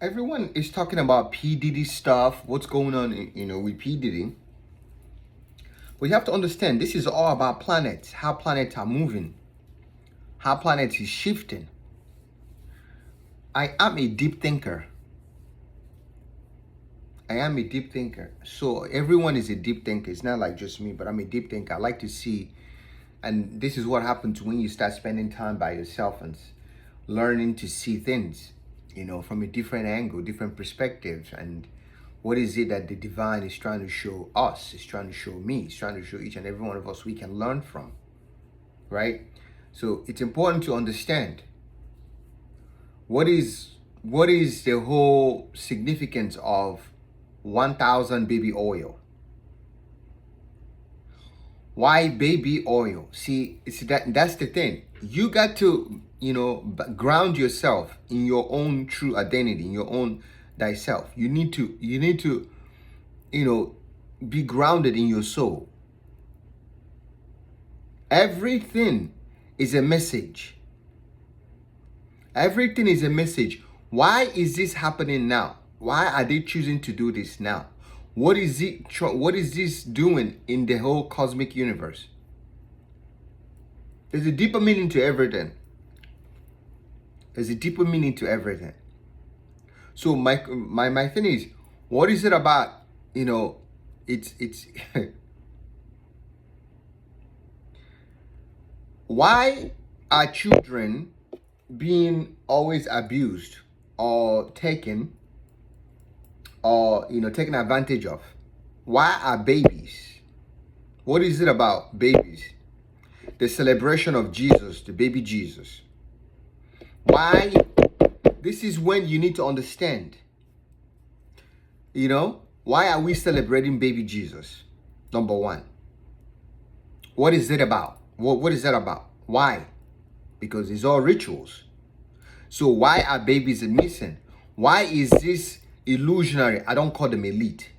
Everyone is talking about P Diddy stuff. What's going on, with P Diddy? But you have to understand, this is all about planets, how planets are moving, how planets is shifting. I am a deep thinker. I am a deep thinker. So everyone is a deep thinker. It's not like just me, but I'm a deep thinker. I like to see, and this is what happens when you start spending time by yourself and learning to see things, from a different angle, different perspectives. And what is it that the divine is trying to show us, is trying to show me, is trying to show each and every one of us we can learn from, right? So it's important to understand what is the whole significance of 1000 baby oil. Why baby oil? See, that's the thing. You got to, ground yourself in your own true identity, in your own thyself. You need to, be grounded in your soul. Everything is a message. Everything is a message. Why is this happening now? Why are they choosing to do this now? What is this doing in the whole cosmic universe? There's a deeper meaning to everything. There's a deeper meaning to everything. So my thing is, what is it about? It's why are children being always abused or taken or taken advantage of? Why are babies? What is it about babies? The celebration of Jesus, the baby Jesus. Why? This is when you need to understand. Why are we celebrating baby Jesus? Number one. What is it about? What is that about? Why? Because it's all rituals. So why are babies missing? Why is this illusionary? I don't call them elite.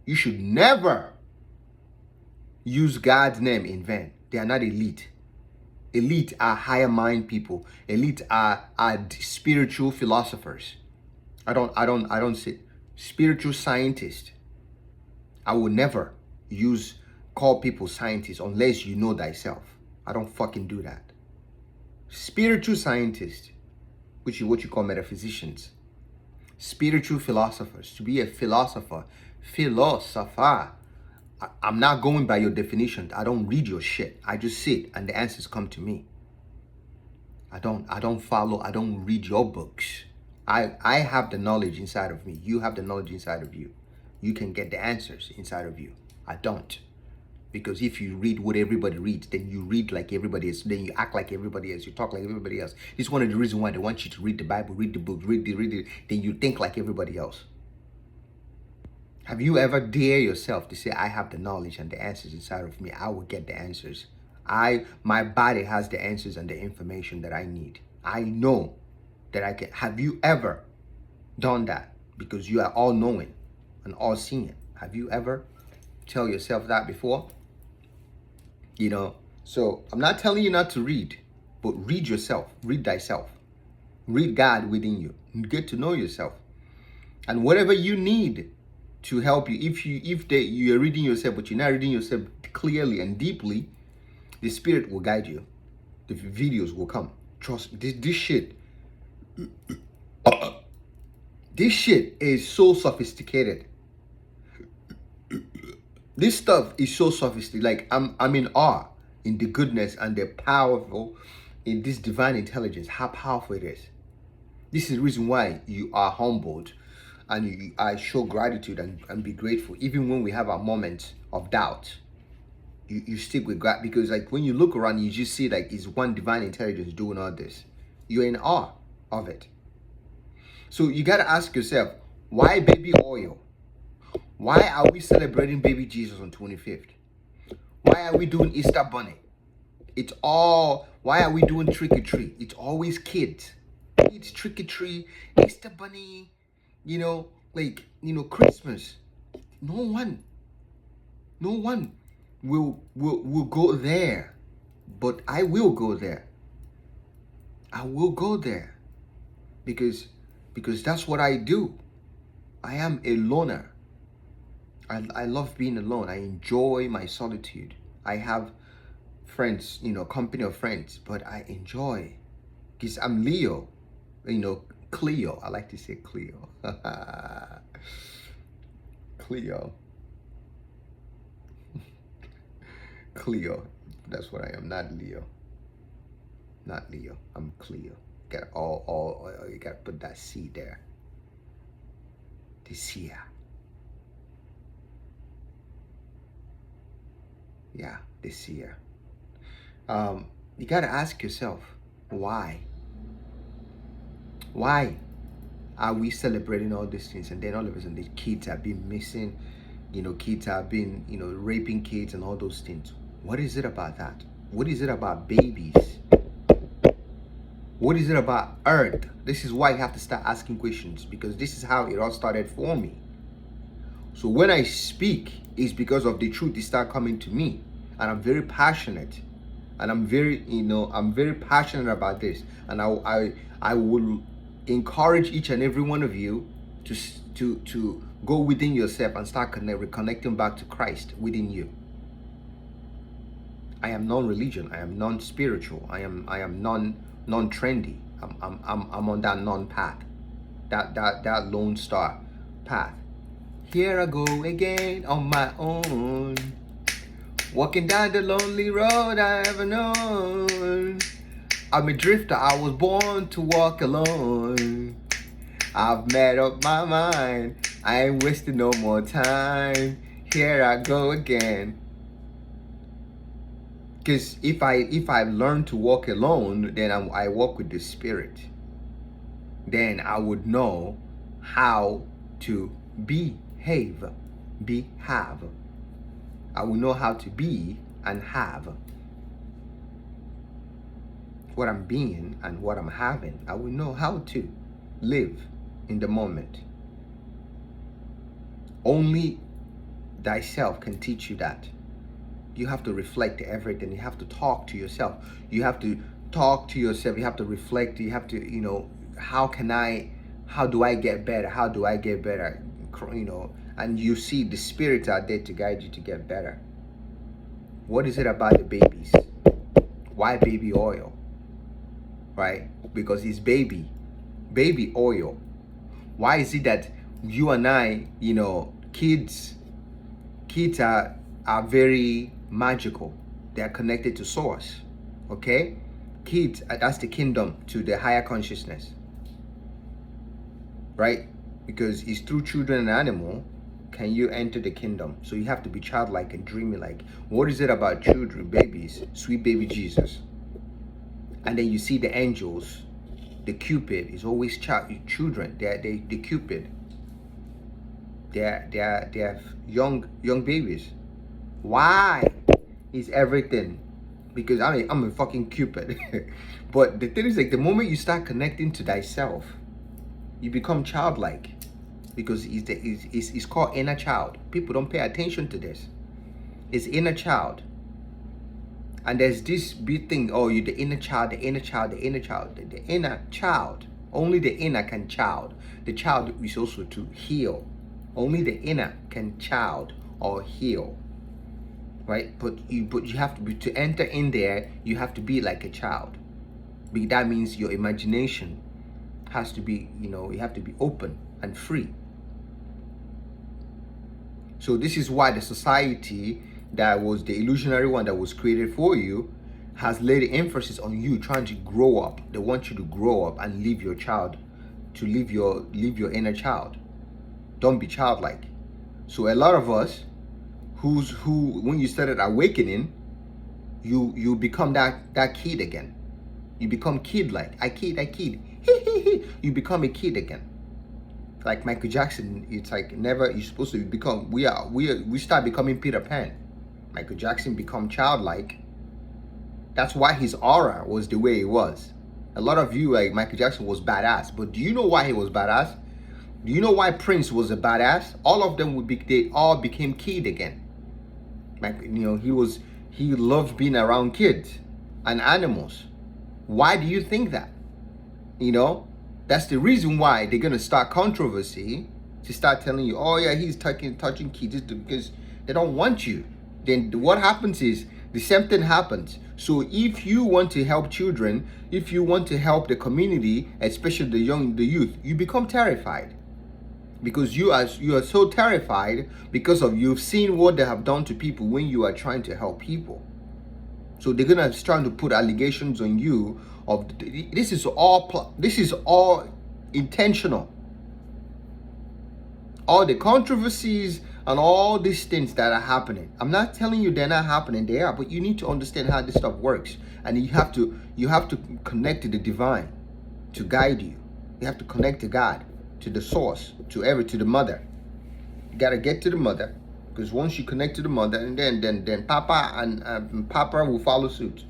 You should never use God's name in vain. They are not elite. Elite are higher mind people. Elite are spiritual philosophers. I don't say spiritual scientists. I will never call people scientists unless you know thyself. I don't fucking do that. Spiritual scientists, which is what you call metaphysicians. Spiritual philosophers. To be a philosopher. I'm not going by your definition. I don't read your shit. I just sit and the answers come to me. I don't follow. I don't read your books. I have the knowledge inside of me. You have the knowledge inside of you. You can get the answers inside of you. I don't. Because if you read what everybody reads, then you read like everybody else. Then you act like everybody else. You talk like everybody else. This is one of the reasons why they want you to read the Bible, read the book, read it. Then you think like everybody else. Have you ever dare yourself to say, I have the knowledge and the answers inside of me? I will get the answers. My body has the answers and the information that I need. I know that I can. Have you ever done that? Because you are all knowing and all seeing. Have you ever tell yourself that before? So I'm not telling you not to read, but read yourself, read thyself, read God within you, get to know yourself. And whatever you need to help you, if you're reading yourself, but you're not reading yourself clearly and deeply, the spirit will guide you. The videos will come. Trust me, this shit. This shit is so sophisticated. This stuff is so sophisticated. Like I'm in awe in the goodness and the powerful in this divine intelligence. How powerful it is. This is the reason why you are humbled, and I show gratitude and be grateful even when we have our moments of doubt. You stick with God, because like when you look around, you just see like it's one divine intelligence doing all this. You're in awe of it. So you got to ask yourself, why baby oil? Why are we celebrating baby Jesus on 25th? Why are we doing Easter bunny? Why are we doing trick or treat? It's always kids. It's trick or treat, Easter bunny, Christmas. No one will go there, but I will go there. I will go there because because that's what I do. I am a loner. I love being alone. I enjoy my solitude. I have friends, company of friends, but I enjoy, because I'm Leo, Cleo. I like to say Cleo. Cleo. Cleo. That's what I am, not Leo. Not Leo. I'm Cleo. Got all you gotta put that C there. This year. Yeah, this year. You gotta ask yourself, why? Why are we celebrating all these things, and then all of a sudden the kids have been missing, kids have been, raping kids and all those things? What is it about that? What is it about babies? What is it about Earth? This is why you have to start asking questions, because this is how it all started for me. So when I speak, it's because of the truth that start coming to me, and I'm very passionate, and I'm very passionate about this, and I will encourage each and every one of you to go within yourself and start reconnecting back to Christ within you. I am non-religion. I am non-spiritual. I am non-trendy. I'm on that non-path, that Lone Star path. Here I go again on my own, walking down the lonely road I ever known. I'm a drifter. I was born to walk alone. I've made up my mind. I ain't wasting no more time. Here I go again. Because if I learn to walk alone, then I walk with the Spirit. Then I would know how to behave. I will know how to be and have. What I'm being and what I'm having, I will know how to live in the moment. Only thyself can teach you that. You have to reflect everything. You have to talk to yourself. You have to talk to yourself. You have to reflect. You have to, how do I get better? How do I get better? And you see the spirits are there to guide you to get better. What is it about the babies? Why baby oil? Right? Because it's baby oil. Why is it that you and I, kids are very magical. They are connected to source. Okay? Kids, that's the kingdom to the higher consciousness. Right? Because it's through children and animal can you enter the kingdom. So you have to be childlike and dreamy like. What is it about children, babies, sweet baby Jesus? And then you see the angels, the Cupid is always children. They're Cupid. They're young babies. Why is everything? Because I'm a fucking Cupid. But the thing is, like, the moment you start connecting to thyself, you become childlike. Because it's called inner child. People don't pay attention to this. It's inner child. And there's this big thing, you're the inner child, the inner child, the inner child. The inner child. Only the inner can child. The child is also to heal. Only the inner can child or heal. Right? But you have to be, to enter in there, you have to be like a child. That means your imagination has to be, you have to be open and free. So this is why the society that was the illusionary one that was created for you has laid emphasis on you trying to grow up. They want you to grow up and leave your child, to leave your inner child. Don't be childlike. So a lot of us who when you started awakening, you become that kid again. You become kid-like. I kid. You become a kid again. Like Michael Jackson, it's like never you're supposed to become. We start becoming Peter Pan. Michael Jackson become childlike. That's why his aura was the way it was. A lot of you, like, Michael Jackson was badass, but do you know why he was badass? Do you know why Prince was a badass? All of them they all became kid again. Like, he loved being around kids and animals. Why do you think that? That's the reason why they're gonna start controversy, to start telling you, oh yeah, he's touching kids, because they don't want you. Then what happens is the same thing happens. So if you want to help children, if you want to help the community, especially the youth, you become terrified. Because you are so terrified because of you've seen what they have done to people when you are trying to help people. So they're gonna trying to put allegations on you of this is all intentional. All the controversies and all these things that are happening. I'm not telling you they're not happening, they are, but you need to understand how this stuff works. And you have to connect to the divine to guide you. You have to connect to God, to the source, to the mother. You gotta get to the mother, because once you connect to the mother, and then Papa and Papa will follow suit.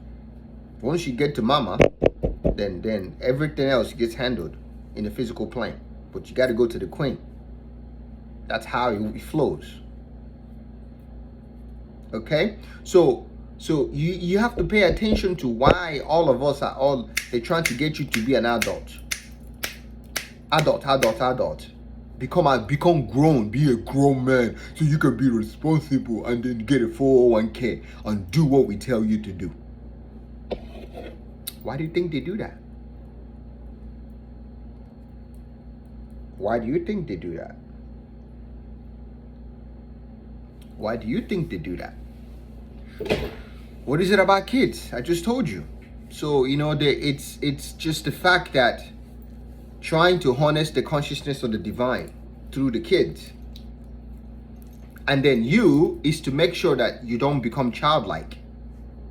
Once you get to Mama, then everything else gets handled in the physical plane. But you gotta go to the Queen. That's how it flows. Okay, so you have to pay attention to why all of us they're trying to get you to be an adult. Become grown, be a grown man, so you can be responsible and then get a 401k and do what we tell you to do. Why do you think they do that? Why do you think they do that? Why do you think they do that? What is it about kids? I just told you. So, it's just the fact that trying to harness the consciousness of the divine through the kids. And then is to make sure that you don't become childlike.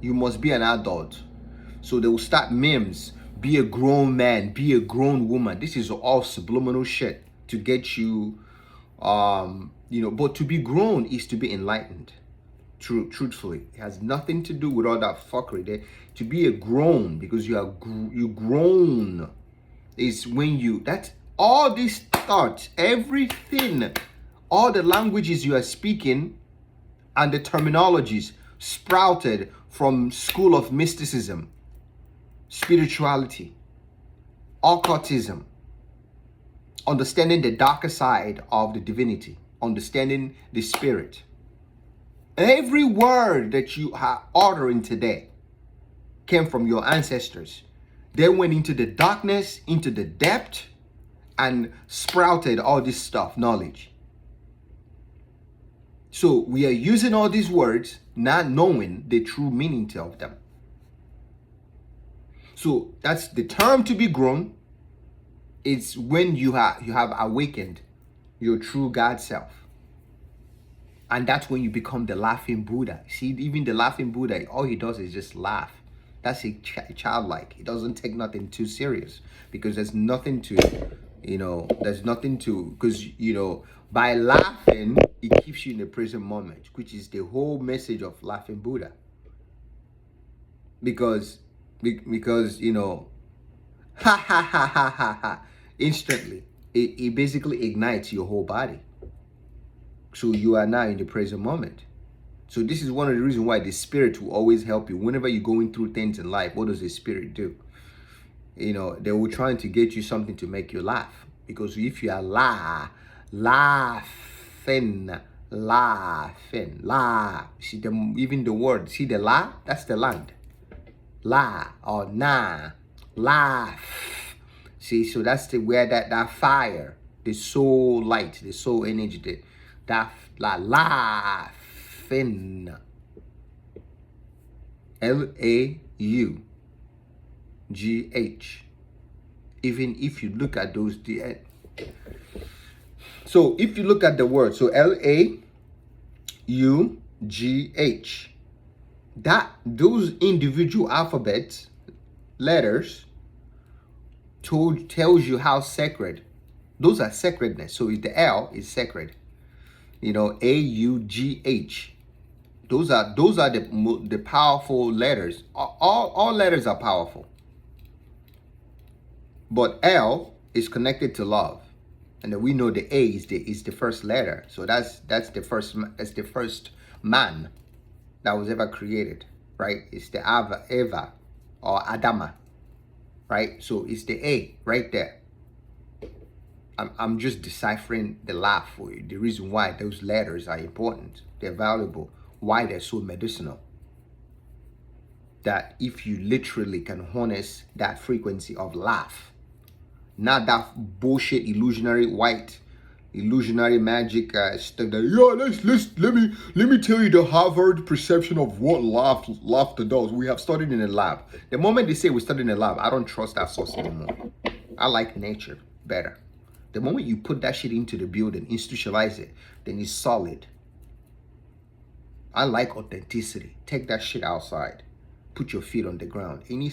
You must be an adult. So they will start memes. Be a grown man, be a grown woman. This is all subliminal shit to get you, but to be grown is to be enlightened. Truthfully, it has nothing to do with all that fuckery there. To be a grown, because you grown, is when that's all these thoughts, everything, all the languages you are speaking and the terminologies sprouted from school of mysticism, spirituality, occultism, understanding the darker side of the divinity, understanding the spirit. Every word that you are uttering today came from your ancestors. They went into the darkness, into the depth, and sprouted all this stuff, knowledge. So we are using all these words, not knowing the true meaning of them. So that's the term to be grown. It's when you have awakened your true God self. And that's when you become the laughing Buddha. See, even the laughing Buddha, all he does is just laugh. That's a childlike. He doesn't take nothing too serious, because there's nothing to, because, by laughing, it keeps you in the present moment, which is the whole message of laughing Buddha. Because, ha ha ha ha ha ha, instantly, it basically ignites your whole body. So you are now in the present moment. So this is one of the reasons why the spirit will always help you. Whenever you're going through things in life, what does the spirit do? They will try to get you something to make you laugh. Because if you are laughing, see, even the word, see the la, that's the land. La or na, laugh. See, so that's where that fire, the soul light, the soul energy, that laughing. Laugh. Even if you look at those, so if you look at the word, so LAUGH, those individual alphabet letters tells you how sacred. Those are sacredness. So the L is sacred. AUGH. Those are the powerful letters. All letters are powerful. But L is connected to love, and then we know the A is the first letter. So that's the first man that was ever created, right? It's the Eva or Adama, right? So it's the A right there. I'm just deciphering the laugh for you. The reason why those letters are important, they're valuable, why they're so medicinal. That if you literally can harness that frequency of laugh, not that bullshit illusionary magic stuff that let me tell you the Harvard perception of what laughter does. We have studied in a lab. The moment they say we studied in a lab, I don't trust that source anymore. I like nature better. The moment you put that shit into the building, institutionalize it, then it's solid. I like authenticity. Take that shit outside. Put your feet on the ground. Any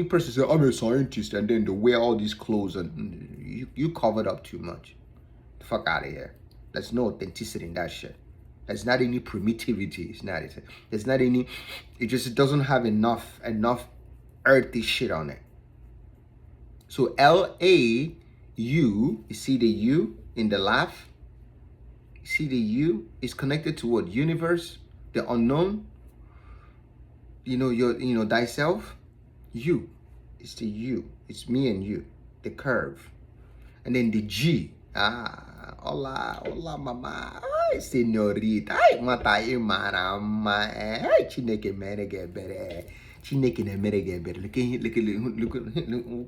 person say, I'm a scientist, and then they wear all these clothes and you covered up too much. The fuck out of here. There's no authenticity in that shit. There's not any primitivity. There's not any, it just doesn't have enough earthy shit on it. So LAU, you see the U in the laugh? You see the U is connected to what? Universe, the unknown. Thyself. You. It's the you. It's me and you. The curve. And then the G. Hola, mama. Ay, señorita. Ay, mataye marama. Ay, chineke mere get better. Chineke ne mere get better. Look,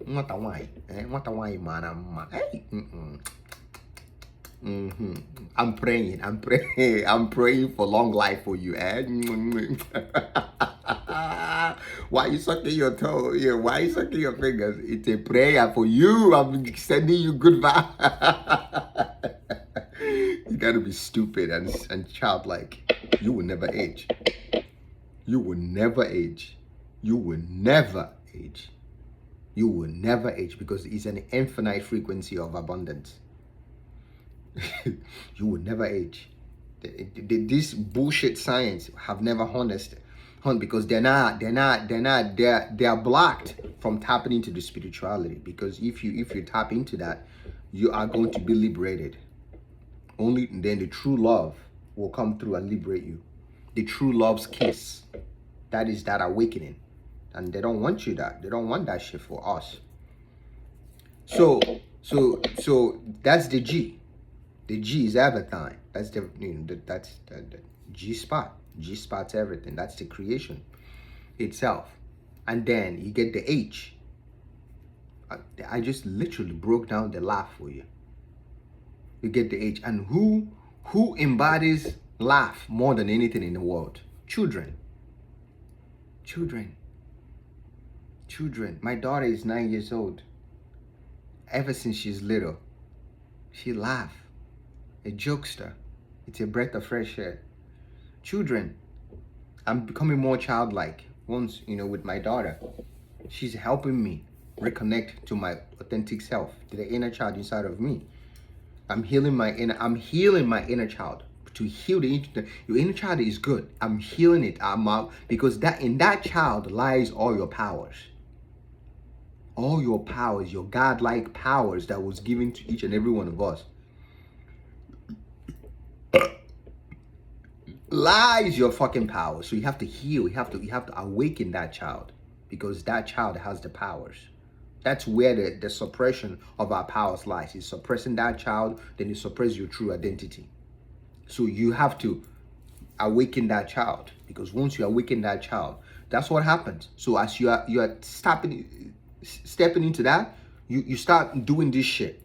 mata wai marama. Ay, I'm praying for long life for you, eh? Why you sucking your toe? Yeah, why you sucking your fingers? It's a prayer for you. I'm sending you good vibes. You gotta be stupid and childlike. You will never age. You will never age. You will never age. You will never age because it's an infinite frequency of abundance. You will never age. This bullshit science have never harnessed because they are blocked from tapping into the spirituality. Because if you tap into that, you are going to be liberated. Only then the true love will come through and liberate you. The true love's kiss. That is that awakening. And they don't want you that. They don't want that shit for us. So that's the G. The G is everything. That's the G spot. G spot's everything. That's the creation itself. And then you get the H. I just literally broke down the laugh for you. You get the H. And who embodies laugh more than anything in the world? Children. My daughter is 9 years old. Ever since she's little, she laughs. A jokester. It's a breath of fresh air. Children. I'm becoming more childlike. Once, with my daughter, she's helping me reconnect to my authentic self, to the inner child inside of me. I'm healing my inner child. To heal your inner child is good. I'm healing it. Because in that child lies all your powers. All your powers, your godlike powers that was given to each and every one of us. Lies your fucking power. So you have to heal. You have to awaken that child, because that child has the powers. That's where the suppression of our powers lies. Is suppressing that child, then you suppress your true identity. So you have to awaken that child, because once you awaken that child, that's what happens. So as you are stepping into that, you start doing this shit.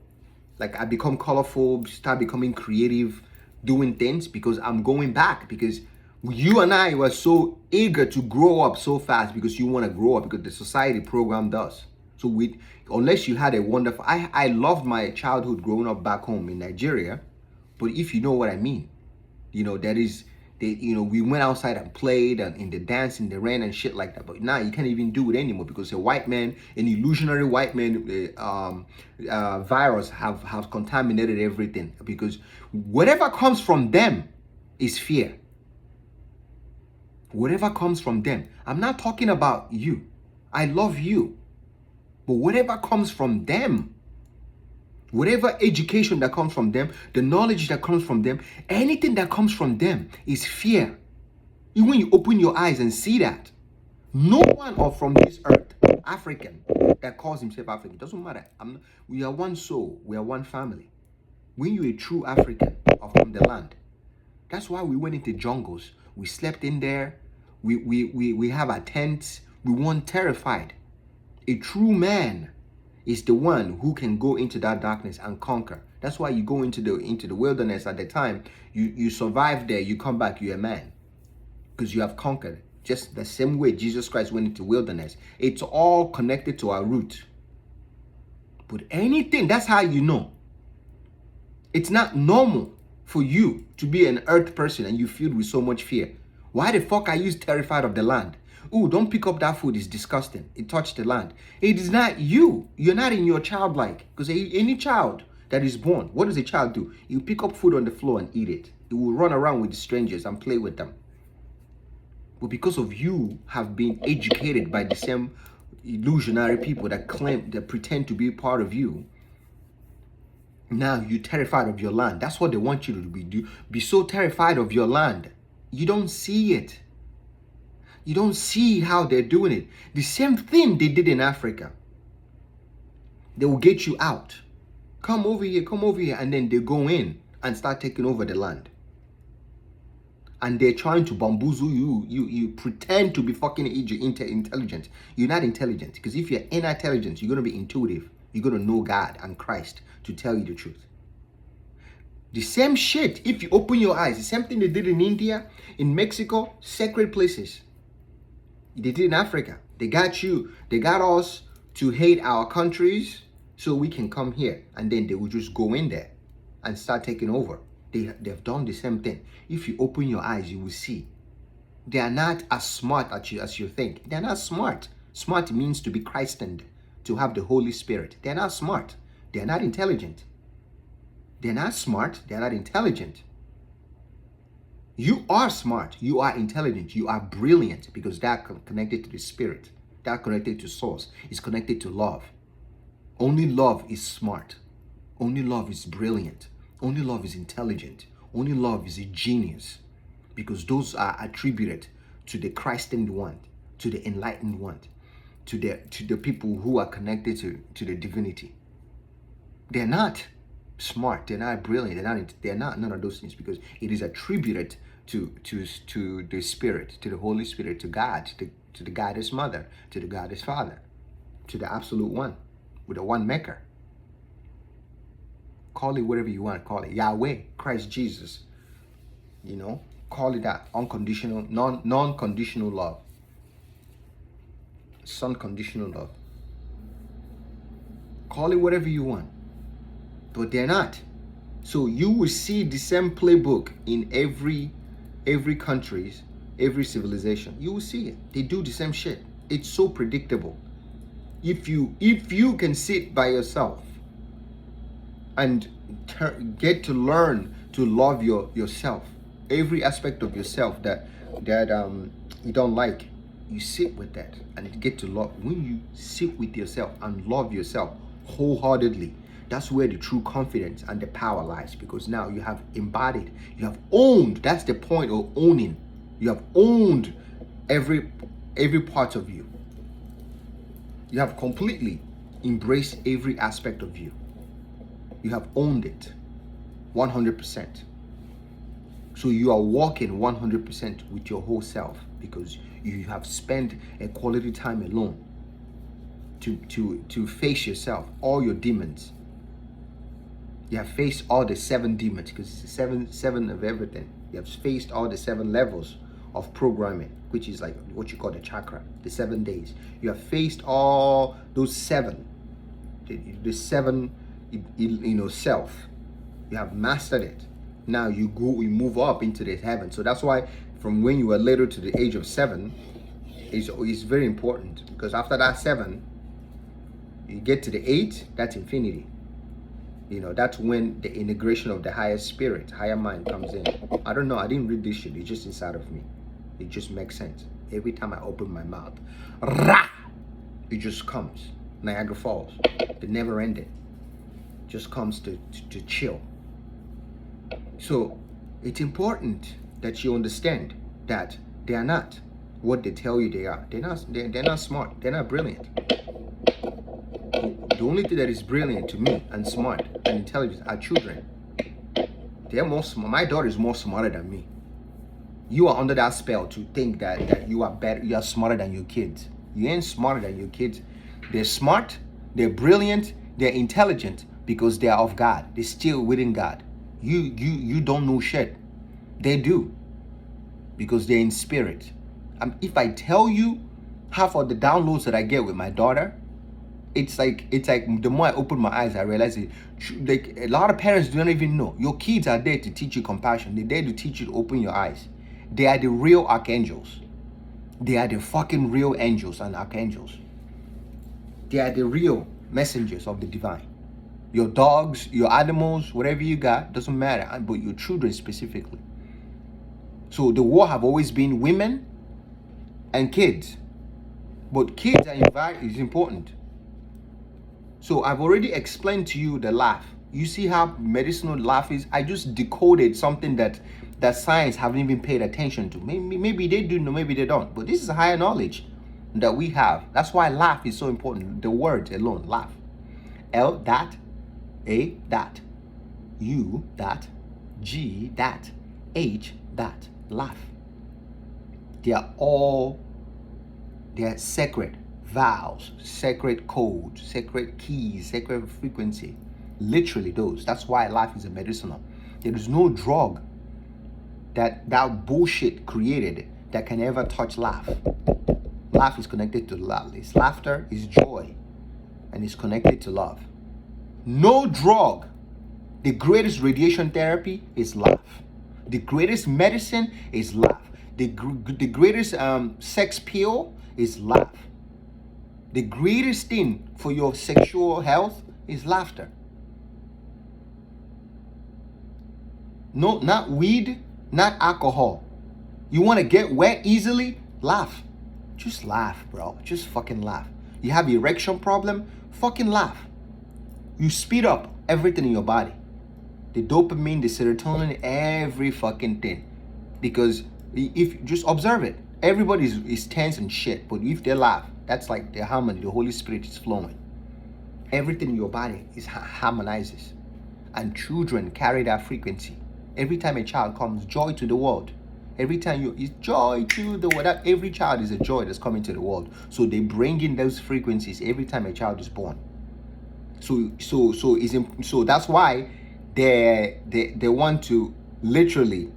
Like I become colorful, start becoming creative, doing things, because I'm going back, because you and I were so eager to grow up so fast, because you want to grow up, because the society programmed us. So unless you had a wonderful, I loved my childhood growing up back home in Nigeria, but if you know what I mean, we went outside and played and in the dance in the rain and shit like that. But now you can't even do it anymore, because a white man, an illusionary white man virus have contaminated everything. Because whatever comes from them is fear. Whatever comes from them. I'm not talking about you. I love you. But whatever comes from them, whatever education that comes from them, the knowledge that comes from them, anything that comes from them is fear. Even when you open your eyes and see that, no one from this earth, African, that calls himself African. It doesn't matter. We are one soul. We are one family. When you're a true African from the land, that's why we went into jungles. We slept in there. We have our tents. We weren't terrified. A true man is the one who can go into that darkness and conquer. That's why you go into the wilderness at the time. You survive there. You come back. You're a man because you have conquered. Just the same way Jesus Christ went into wilderness. It's all connected to our root. But anything, that's how you know. It's not normal for you to be an earth person and you filled with so much fear. Why the fuck are you terrified of the land? Ooh, don't pick up that food. It's disgusting. It touched the land. It is not you. You're not in your childlike. Because any child that is born, what does a child do? You pick up food on the floor and eat it. It will run around with the strangers and play with them. But because of you have been educated by the same illusionary people that pretend to be part of you, now you're terrified of your land. That's what they want you to be so terrified of your land. You don't see it. You don't see how they're doing it. The same thing they did in Africa. They will get you out. Come over here, and then they go in and start taking over the land. And they're trying to bamboozle you. You pretend to be fucking intelligent. You're not intelligent. Because if you're intelligent, you're going to be intuitive. You're going to know God and Christ to tell you the truth. The same shit, if you open your eyes, the same thing they did in India, in Mexico, sacred places. They did in Africa. They got us to hate our countries so we can come here. And then they will just go in there and start taking over. They've done the same thing. If you open your eyes, you will see. They are not as smart as you think. They're not smart. Smart means to be Christened, to have the Holy Spirit. They're not smart. They're not intelligent. They're not smart. They're not intelligent. You are smart. You are intelligent. You are brilliant because that connected to the Spirit. That connected to source. It's connected to love. Only love is smart. Only love is brilliant. Only love is intelligent. Only love is a genius. Because those are attributed to the Christened one, to the enlightened one, to the people who are connected to the divinity. They're not smart. They're not brilliant. They're not none of those things because it is attributed to the Spirit, to the Holy Spirit, to God, to the Goddess Mother, to the Goddess Father, to the Absolute One, with the one Maker. Call it whatever you want to call it. Yahweh, Christ Jesus. Call it that. Unconditional, non-conditional love. Unconditional love. Call it whatever you want. But they're not. So you will see the same playbook in every countries, every civilization. You will see it. They do the same shit. It's so predictable. If you can sit by yourself and get to learn to love yourself, every aspect of yourself that you don't like, you sit with that and you get to love. When you sit with yourself and love yourself wholeheartedly, that's where the true confidence and the power lies, because now you have embodied, you have owned. That's the point of owning. You have owned every part of you. You have completely embraced every aspect of you. You have owned it 100%. So you are walking 100% with your whole self because you have spent a quality time alone to face yourself, all your demons. You have faced all the 7 demons because it's the seven of everything. You have faced all the 7 levels of programming, which is like what you call the chakra, the 7 days. You have faced all those 7, the 7, self. You have mastered it. Now you move up into the heaven. So that's why from when you were little to the age of 7 is very important, because after that 7, you get to the 8, that's infinity. That's when the integration of the higher spirit, higher mind comes in. I don't know. I didn't read this shit. It's just inside of me. It just makes sense. Every time I open my mouth, rah, it just comes. Niagara Falls, the never ending, just comes to chill. So it's important that you understand that they are not what they tell you they are. They're not smart. They're not brilliant. The only thing that is brilliant to me and smart and intelligent are children. They're more smart. My daughter is more smarter than me. You are under that spell to think that you are better, you are smarter than your kids. You ain't smarter than your kids. They're smart, they're brilliant, they're intelligent because they are of God. They're still within God. You don't know shit. They do because they're in spirit. If I tell you half of the downloads that I get with my daughter, it's like the more I open my eyes, I realize it. Like a lot of parents don't even know. Your kids are there to teach you compassion. They're there to teach you to open your eyes. They are the real archangels. They are the fucking real angels and archangels. They are the real messengers of the divine. Your dogs, your animals, whatever you got, doesn't matter. But your children specifically. So the war have always been women and kids. But kids is important. So I've already explained to you the laugh. You see how medicinal laugh is? I just decoded something that science haven't even paid attention to. Maybe they do know, maybe they don't. But this is higher knowledge that we have. That's why laugh is so important. The word alone, laugh. L that, A that, U that, G that, H that, laugh. They are sacred vowels, sacred codes, sacred keys, sacred frequency. Literally those. That's why life is a medicinal. There is no drug that bullshit created that can ever touch laugh. Laugh is connected to love. It's laughter, is joy, and it's connected to love. No drug. The greatest radiation therapy is laugh. The greatest medicine is laugh. The greatest sex pill is laugh. The greatest thing for your sexual health is laughter. No, not weed, not alcohol. You want to get wet easily? Laugh. Just laugh, bro. Just fucking laugh. You have erection problem? Fucking laugh. You speed up everything in your body. The dopamine, the serotonin, every fucking thing. Because if just observe it, everybody is tense and shit, but if they laugh, that's like the harmony, the Holy Spirit is flowing. Everything in your body is harmonizes. And children carry that frequency. Every time a child comes, joy to the world. Every time it's joy to the world. Every child is a joy that's coming to the world. So they bring in those frequencies every time a child is born. So that's why they want to literally,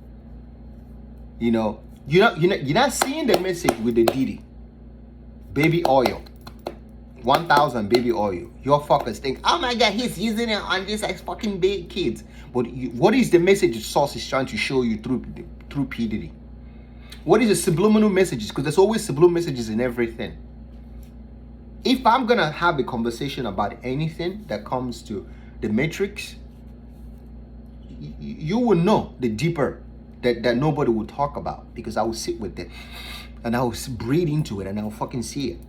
you're not seeing the message with the Diddy. Baby oil. 1,000 baby oil. Your fuckers think, oh my God, he's using it on these fucking big kids. But what is the message the source is trying to show you through P. Diddy? What is the subliminal messages? Because there's always subliminal messages in everything. If I'm gonna have a conversation about anything that comes to the matrix, you will know the deeper that nobody will talk about, because I will sit with it and I will breathe into it and I will fucking see it.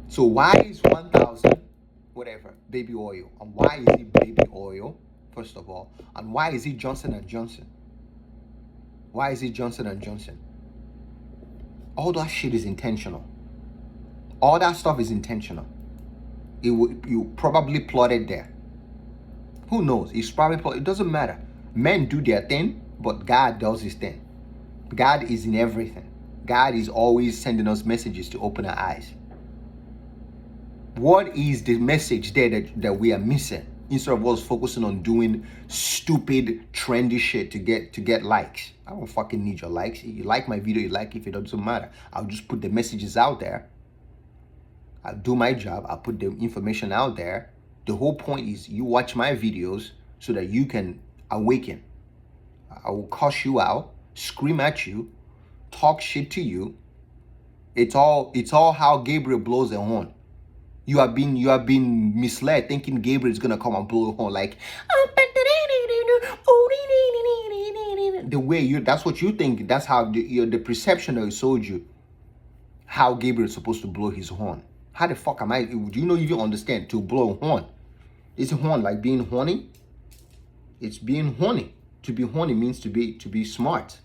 So why is 1,000 whatever baby oil, and why is it baby oil first of all, and why is it Johnson & Johnson? Why is it Johnson & Johnson? All that shit is intentional. All that stuff is intentional. You probably plotted there. Who knows? It's probably it doesn't matter. Men do their thing, but God does his thing. God is in everything. God is always sending us messages to open our eyes. What is the message there that we are missing? Instead of us focusing on doing stupid, trendy shit to get likes. I don't fucking need your likes. If you like my video, you like it. If it doesn't matter, I'll just put the messages out there. I'll do my job. I'll put the information out there. The whole point is you watch my videos so that you can awaken. I will cuss you out, scream at you, talk shit to you. It's all how Gabriel blows a horn. You have been misled thinking Gabriel is gonna come and blow a horn like the way that's what you think. That's how the perception that he sold you how Gabriel is supposed to blow his horn. How the fuck am I? Do you know even understand to blow a horn? Is a horn like being horny? It's being horny. To be horny means to be smart.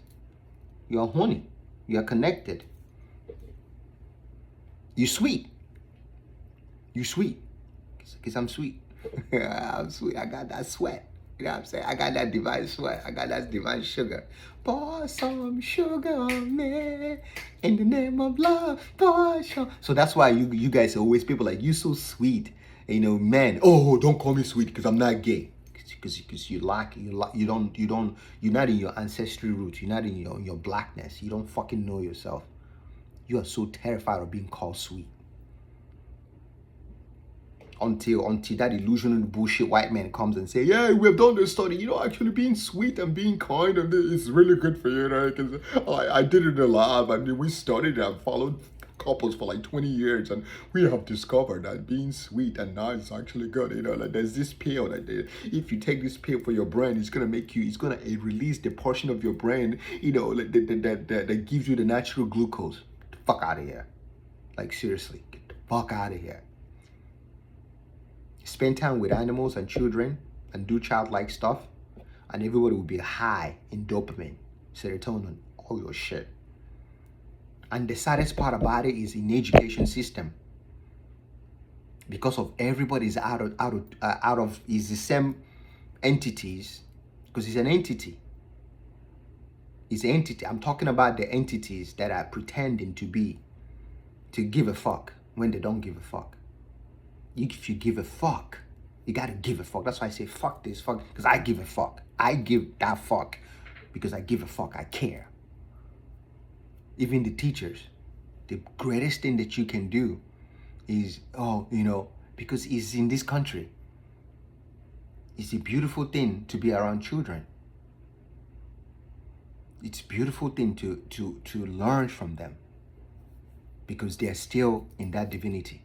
You are horny. You are connected. You're sweet. You sweet. Because I'm sweet. I'm sweet. I got that sweat. You know what I'm saying? I got that divine sweat. I got that divine sugar. Pour some sugar on me in the name of love. Pour some. So that's why you guys are always people like, you so sweet. You know, man. Oh, don't call me sweet because I'm not gay. Because you don't you're not in your ancestry roots. You're not in your blackness. You don't fucking know yourself. You are so terrified of being called sweet. Until that illusional bullshit white man comes and say, yeah, we have done this study, you know, actually being sweet and being kind and it's really good for you, right? Because I did it in the lab and we studied and followed couples for like 20 years and we have discovered that being sweet and nice is actually good. You know, like there's this pill that if you take this pill for your brain, it's gonna release the portion of your brain, you know, that gives you the natural glucose. Get the fuck out of here. Like seriously, get the fuck out of here. Spend time with animals and children and do childlike stuff, and everybody will be high in dopamine, serotonin, all your shit. And the saddest part about it is in the education system, because of everybody's out of is the same entities, because it's an entity. It's an entity. I'm talking about the entities that are pretending to give a fuck when they don't give a fuck. If you give a fuck, you gotta give a fuck. That's why I say fuck this, fuck, because I give a fuck. I give that fuck because I give a fuck. I care. Even the teachers, the greatest thing that you can do is, because it's in this country. It's a beautiful thing to be around children. It's a beautiful thing to learn from them because they're still in that divinity.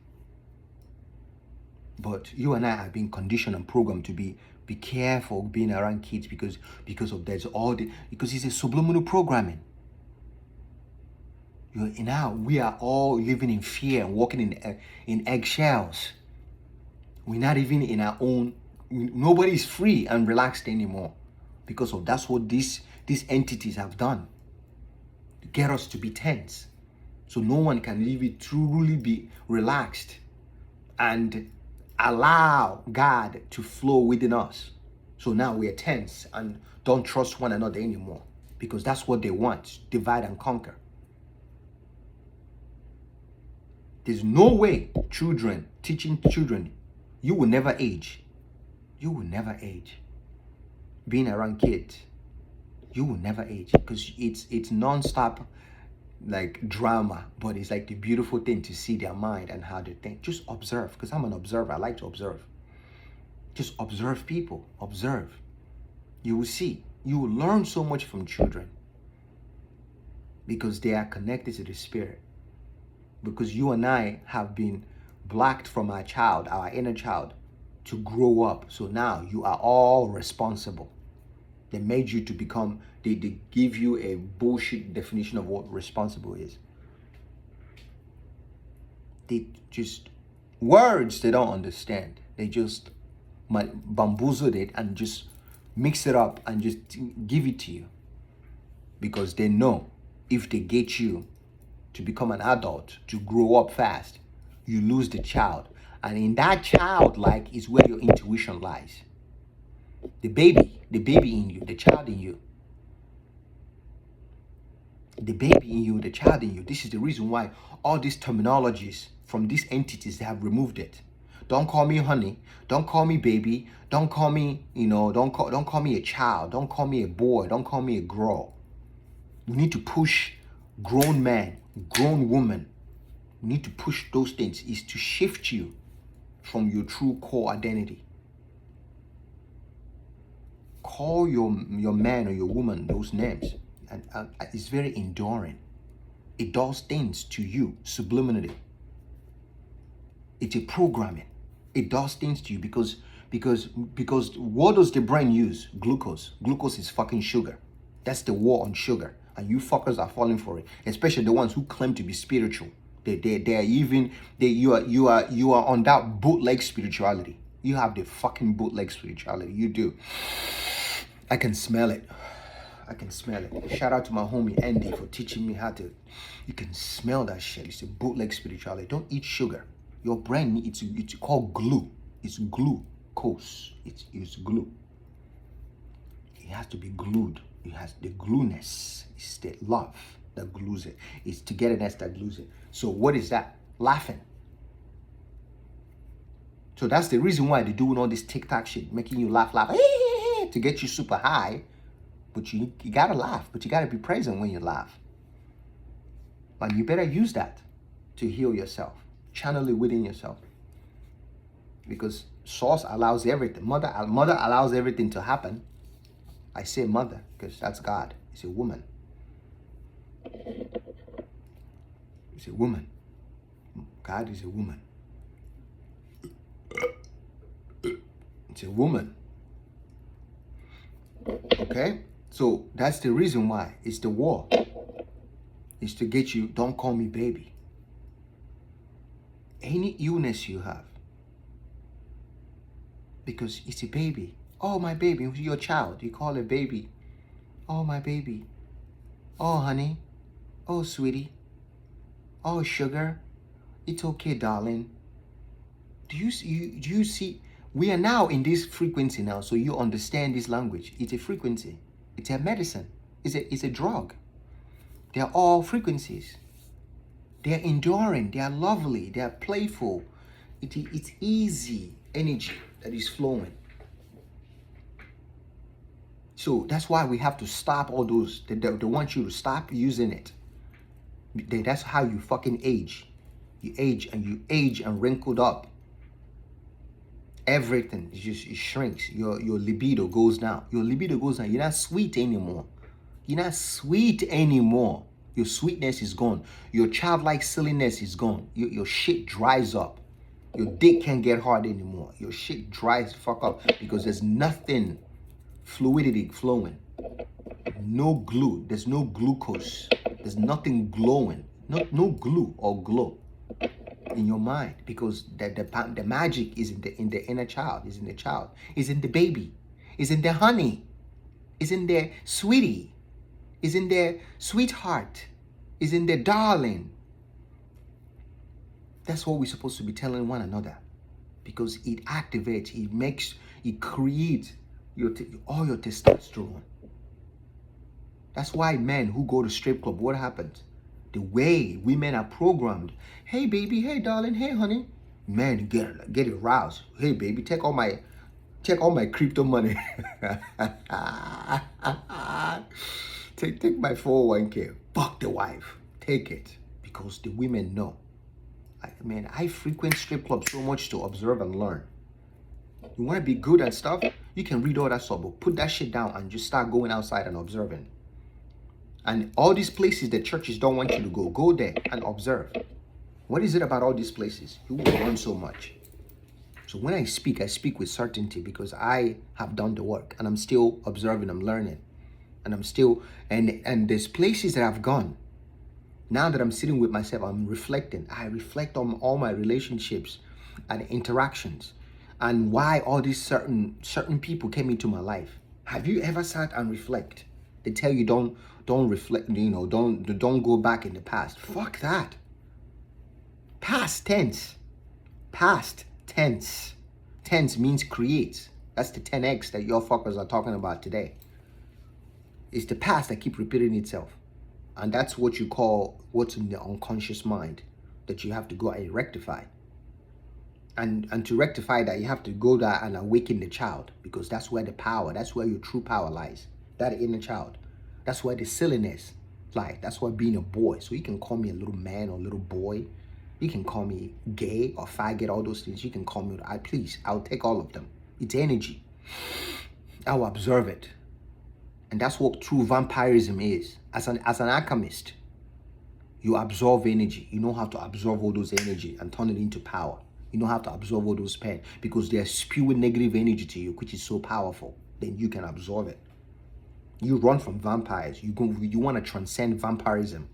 But you and I have been conditioned and programmed to be careful being around kids because it's a subliminal programming. We are all living in fear and walking in eggshells. We're not even in our own. Nobody's free and relaxed anymore because of that's what these entities have done to get us to be tense. So no one can really truly be relaxed and allow God to flow within us. So now we are tense and don't trust one another anymore because that's what they want, divide and conquer. There's no way teaching children, you will never age. You will never age. Being around kids, you will never age because it's non-stop like drama, but it's like the beautiful thing to see their mind and how they think. Just observe, because I'm an observer. I like to observe. Just observe people. Observe. You will see. You will learn so much from children because they are connected to the spirit. Because you and I have been blocked from our inner child, to grow up. So now you are all responsible. They made you to become, they give you a bullshit definition of what responsible is. They just, words they don't understand. They just bamboozled it and just mix it up and just give it to you. Because they know if they get you to become an adult, to grow up fast, you lose the child. And in that childlike is where your intuition lies. The baby in you, the child in you. The baby in you, the child in you. This is the reason why all these terminologies from these entities, they have removed it. Don't call me honey. Don't call me baby. Don't call me, don't call me a child. Don't call me a boy. Don't call me a girl. We need to push grown man, grown woman. We need to push those things, is to shift you from your true core identity. Call your man or your woman those names, and it's very enduring. It does things to you subliminally. It's a programming. It does things to you because what does the brain use? Glucose. Glucose is fucking sugar. That's the war on sugar, and you fuckers are falling for it. Especially the ones who claim to be spiritual. You are on that bootleg spirituality. You have the fucking bootleg spirituality. You do. I can smell it. I can smell it. Shout out to my homie Andy for teaching me how to. You can smell that shit. It's a bootleg spirituality. Don't eat sugar. Your brain, it's called glue. It's glucose. It's glue. It has to be glued. It has the glueness. It's the love that glues it. It's togetherness that glues it. So what is that? Laughing. So that's the reason why they're doing all this TikTok shit, making you laugh, to get you super high. But you gotta laugh, but you gotta be present when you laugh. And you better use that to heal yourself. Channel it within yourself. Because source allows everything. Mother allows everything to happen. I say mother because that's God. It's a woman. It's a woman. God is a woman. It's a woman. Okay? So that's the reason why. It's the war. It's to get you, don't call me baby. Any illness you have. Because it's a baby. Oh, my baby. It's your child. You call it baby. Oh, my baby. Oh, honey. Oh, sweetie. Oh, sugar. It's okay, darling. Do you see? We are now in this frequency now, so you understand this language. It's a frequency. It's a medicine. It's a drug. They're all frequencies. They're enduring. They are lovely. They are playful. It's easy energy that is flowing. So that's why we have to stop all those. They want you to stop using it. That's how you fucking age. You age and wrinkled up. Everything it shrinks. Your libido goes down. Your libido goes down. You're not sweet anymore. You're not sweet anymore. Your sweetness is gone. Your childlike silliness is gone. Your shit dries up. Your dick can't get hard anymore. Your shit dries the fuck up because there's nothing fluidity flowing. No glue. There's no glucose. There's nothing glowing. No glue or glow in your mind because the magic is in the inner child. Is in the child. Is in the baby. Is in the honey. Is in the sweetie. Is in their sweetheart, is in their darling. That's what we're supposed to be telling one another because it activates, it creates all your testosterone. That's why men who go to strip club, what happens? The way women are programmed. Hey baby, hey darling, hey honey. Men get aroused. Hey baby, take all my crypto money. Take my 401k. Fuck the wife. Take it. Because the women know. I frequent strip clubs so much to observe and learn. You want to be good at stuff? You can read all that stuff, but put that shit down and just start going outside and observing. And all these places that churches don't want you to go there and observe. What is it about all these places? You will learn so much. So when I speak with certainty because I have done the work and I'm still observing, I'm learning. And I'm still, and there's places that I've gone. Now that I'm sitting with myself, I'm reflecting. I reflect on all my relationships and interactions and why all these certain people came into my life. Have you ever sat and reflect? They tell you don't reflect, don't go back in the past. Fuck that. Past tense. Past tense. Tense means create. That's the 10x that your fuckers are talking about today. It's the past that keep repeating itself. And that's what you call what's in the unconscious mind that you have to go and rectify. And to rectify that, you have to go there and awaken the child because that's where the power, that's where your true power lies. That inner child. That's where the silliness lies. That's where being a boy. So you can call me a little man or little boy. You can call me gay or faggot, all those things. You can call me, I'll take all of them. It's energy. I'll observe it. And that's what true vampirism is. As an alchemist, you absorb energy. You know how to absorb all those energy and turn it into power. You know how to absorb all those pain because they're spewing negative energy to you, which is so powerful. Then you can absorb it. You run from vampires. You want to transcend vampirism.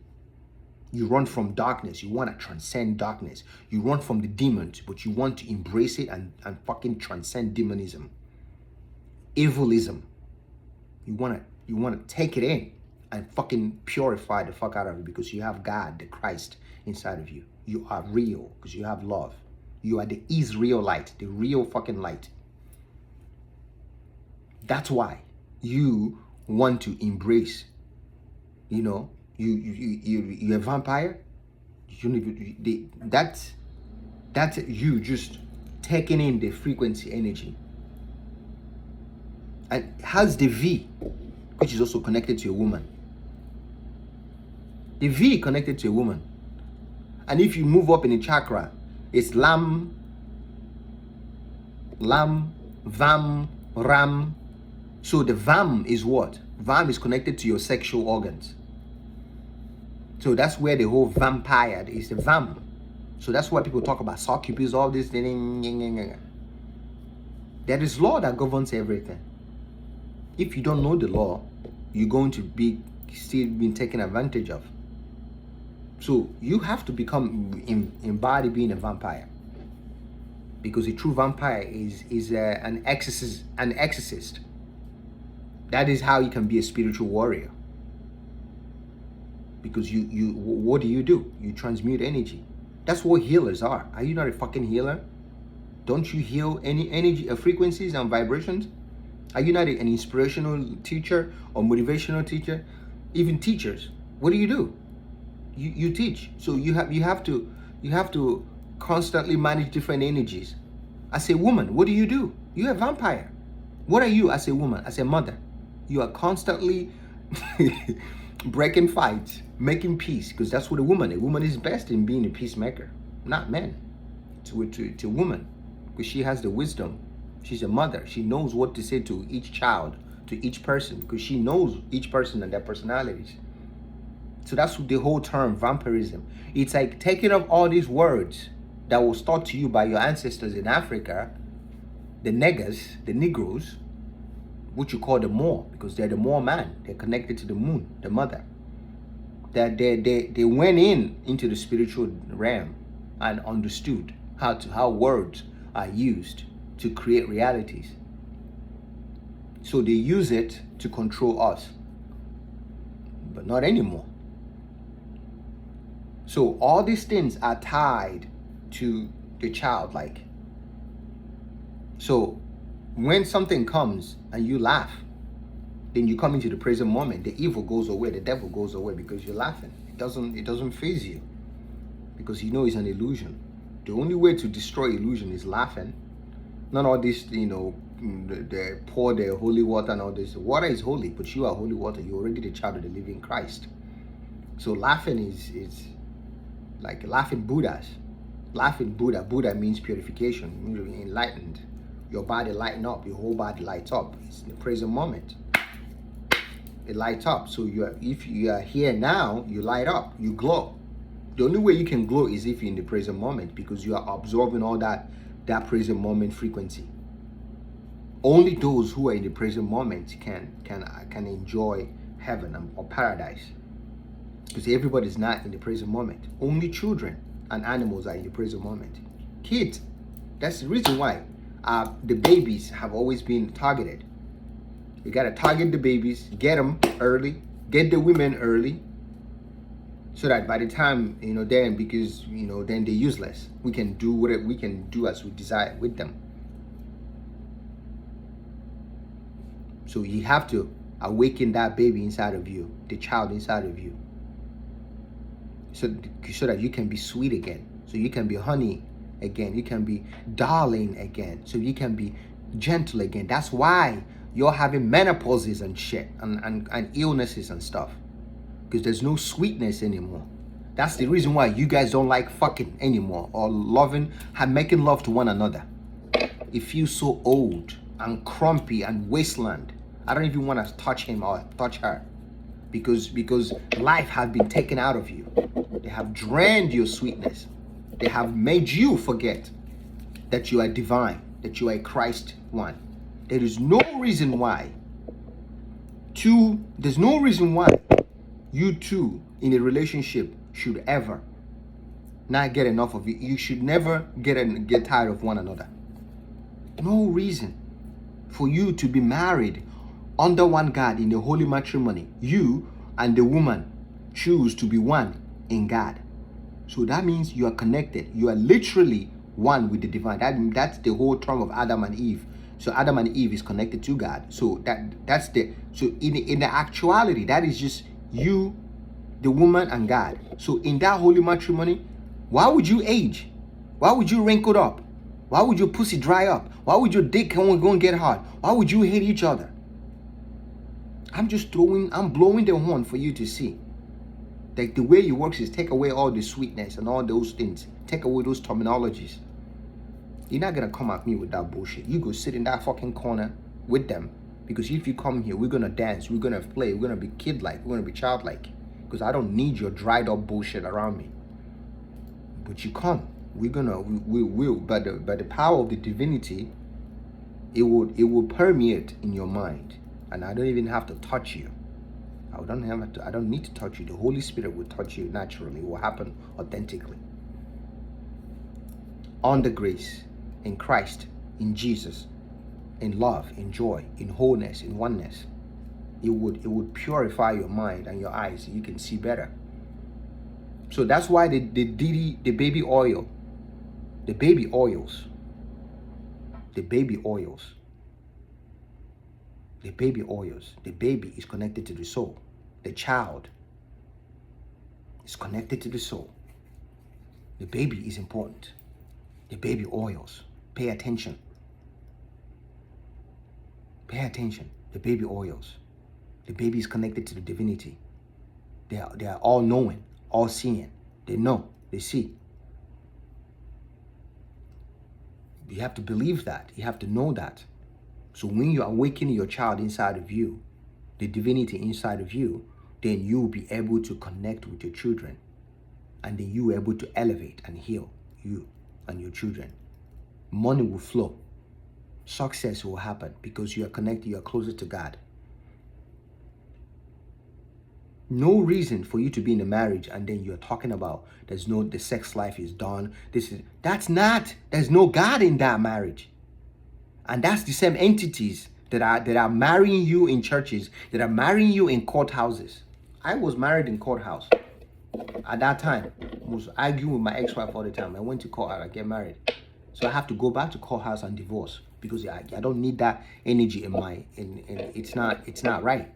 You run from darkness. You want to transcend darkness. You run from the demons, but you want to embrace it and fucking transcend demonism. Evilism. You want to take it in and fucking purify the fuck out of it because you have God, the Christ inside of you. You are real because you have love. You are the Israelite, the real fucking light. That's why you want to embrace, you're a vampire. That's you just taking in the frequency energy. And has the V, which is also connected to a woman. The V connected to a woman. And if you move up in the chakra, it's Lam, Vam, Ram. So the Vam is what? Vam is connected to your sexual organs. So that's where the whole vampire is, the Vam. So that's why people talk about succubus, all this. There is law that governs everything. If you don't know the law, you're going to be still being taken advantage of. So you have to embody being a vampire, because a true vampire is an exorcist. That is how you can be a spiritual warrior. Because you what do? You transmute energy. That's what healers are. Are you not a fucking healer? Don't you heal any energy, frequencies and vibrations? Are you not an inspirational teacher or motivational teacher? Even teachers, what do? You teach. So you have to constantly manage different energies. As a woman, what do? You're a vampire. What are you as a woman, as a mother? You are constantly breaking fights, making peace, because that's what a woman is best in, being a peacemaker, not men. To woman, because she has the wisdom. She's a mother. She knows what to say to each child, to each person, because she knows each person and their personalities. So that's the whole term vampirism. It's like taking up all these words that was taught to you by your ancestors in Africa, the Negroes, which you call the Moor, because they're the Moor man. They're connected to the moon, the mother. That they went into the spiritual realm and understood how words are used to create realities. So they use it to control us, but not anymore. So all these things are tied to the childlike. So when something comes and you laugh, then you come into the present moment. The evil goes away, the devil goes away, because you're laughing. It doesn't faze you, because you know it's an illusion. The only way to destroy illusion is laughing. Not all this, they pour the holy water and all this. Water is holy, but you are holy water. You're already the child of the living Christ. So laughing is like laughing Buddhas. Laughing Buddha. Buddha means purification, enlightened. Your body lighten up, your whole body lights up. It's in the present moment. It lights up. So if you are here now, you light up, you glow. The only way you can glow is if you're in the present moment, because you are absorbing all that present moment frequency. Only those who are in the present moment can enjoy heaven or paradise, because everybody's not in the present moment. Only children and animals are in the present moment. Kids, that's the reason why the babies have always been targeted. You gotta target the babies, get them early, get the women early, so that by the time, then, because, then they're useless. We can do whatever we can do as we desire with them. So you have to awaken that baby inside of you, the child inside of you, so that you can be sweet again, so you can be honey again, you can be darling again, so you can be gentle again. That's why you're having menopauses and shit and illnesses and stuff, because there's no sweetness anymore. That's the reason why you guys don't like fucking anymore, or making love to one another. It feels so old and crumpy and wasteland. I don't even want to touch him or touch her, because life has been taken out of you. They have drained your sweetness. They have made you forget that you are divine, that you are a Christ one. There is no reason why you two in a relationship should ever not get enough of it. You should never get tired of one another. No reason for you to be married under one God in the holy matrimony. You and the woman choose to be one in God. So that means you are connected. You are literally one with the divine. That's the whole term of Adam and Eve. So Adam and Eve is connected to God. So that's the so in the actuality, that is just you, the woman, and God. So in that holy matrimony, why would you age? Why would you wrinkle up? Why would your pussy dry up? Why would your dick go and get hard? Why would you hate each other? I'm blowing the horn for you to see. Like the way it works is take away all the sweetness and all those things. Take away those terminologies. You're not gonna come at me with that bullshit. You go sit in that fucking corner with them. Because if you come here, we're gonna dance, we're gonna play, we're gonna be kid-like, we're gonna be childlike. Because I don't need your dried up bullshit around me. But you come. We will by the power of the divinity, it will permeate in your mind. And I don't even have to touch you. I don't need to touch you. The Holy Spirit will touch you naturally. It will happen authentically. Under grace, in Christ, in Jesus, in love, in joy, in wholeness, in oneness. It would purify your mind and your eyes so you can see better. So that's why the baby oil, the baby oils, the baby is connected to the soul. The child is connected to the soul. The baby is important. The baby oils. Pay attention. Pay attention. The baby oils. The baby is connected to the divinity. They are all knowing, all seeing. They know, they see. You have to believe that. You have to know that. So when you awaken your child inside of you, the divinity inside of you, then you will be able to connect with your children. And then you are able to elevate and heal you and your children. Money will flow. Success will happen because you are connected, you are closer to God. No reason for you to be in a marriage and then you're talking about the sex life is done. There's no God in that marriage. And that's the same entities that are marrying you in churches, that are marrying you in courthouses. I was married in courthouse. At that time, I was arguing with my ex-wife all the time. I went to courthouse, I get married. So I have to go back to courthouse and divorce because I don't need that energy in it's not right.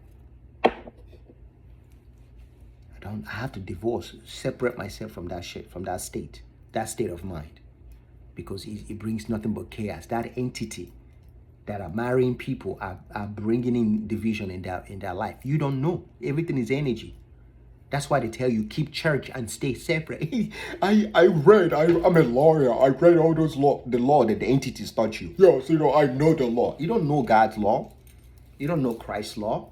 I have to divorce, separate myself from that shit, from that state of mind, because it brings nothing but chaos. That entity that are marrying people are bringing in division in their life. You don't know. Everything is energy. That's why they tell you keep church and stay separate. I'm a lawyer. I read all those the law that the entities taught you. Yes, I know the law. You don't know God's law. You don't know Christ's law.